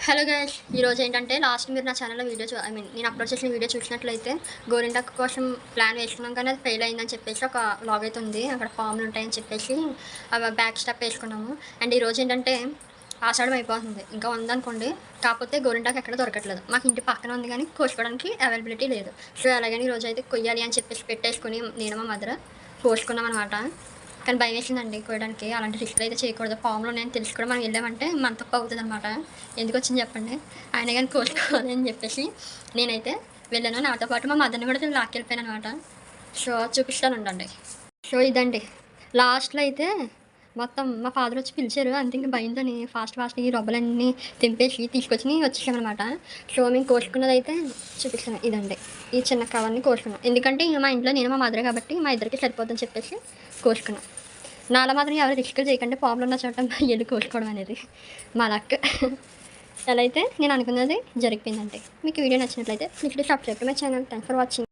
Hello guys, ఈరోజు ఏంటంటే last మీరు నా ఛానల్లో వీడియో నేను అప్లోడ్ చేసిన వీడియో చూసినట్లయితే గోరింటాకు కోసం ప్లాన్ వేసుకున్నాం కానీ అది ఫెయిల్ అయిందని చెప్పేసి ఒక వ్లాగ్ అయితే ఉంది. అక్కడ ఫామ్లు ఉంటాయని చెప్పేసి అవి బ్యాక్ స్టెప్ వేసుకున్నాము. అండ్ ఈరోజు ఏంటంటే ఆషాఢం అయిపోతుంది, ఇంకా ఉందనుకోండి. కాకపోతే గోరింటాకు ఎక్కడ దొరకట్లేదు. మాకు ఇంటి పక్కన ఉంది కానీ కోసుకోవడానికి అవైలబిలిటీ లేదు. సో అలాగని ఈరోజు అయితే కొయ్యాలి అని చెప్పేసి పెట్టేసుకుని నేను మా మదర్ కోసుకున్నాం అనమాట. కానీ భయం వేసిందండి కోయడానికి. అలాంటి రిస్క్లు అయితే చేయకూడదు. ఫామ్లో నేను తెలిసి కూడా మనం వెళ్ళామంటే మన తప్పు అవుతుంది అనమాట. ఎందుకు వచ్చింది చెప్పండి. ఆయన కానీ కోసుకోవాలి అని చెప్పేసి నేనైతే వెళ్ళాను. నాతో పాటు మా మదర్ని కూడా నేను లాక్కెళ్ళిపోయాను అనమాట. సో చూపిస్తాను ఉండండి. సో ఇదండి లాస్ట్లో అయితే మొత్తం మా ఫాదర్ వచ్చి పిలిచారు. అంతే ఇంకా భయంతోని ఫాస్ట్గా ఈ రొబ్బలన్నీ తెంపేసి తీసుకొచ్చి వచ్చేసామన్నమాట. సో మేము కోసుకున్నది అయితే చూపిస్తాను. ఇదండి ఈ చిన్న కవర్ని కోసుకున్నాం. ఎందుకంటే మా ఇంట్లో నేను మా మదర్ కాబట్టి మా ఇద్దరికి సరిపోతుందని చెప్పేసి కోసుకున్నాం. నాలా మాత్రం ఎవరు రిస్క్ చేయకండి. ఫామ్లో ఉన్న చోట వెళ్ళి కోసుకోవడం అనేది మా లక్. అలా అయితే నేను అనుకున్నది జరిగిపోయిందంటే. మీకు వీడియో నచ్చినట్లయితే please subscribe to my channel. Thanks for watching.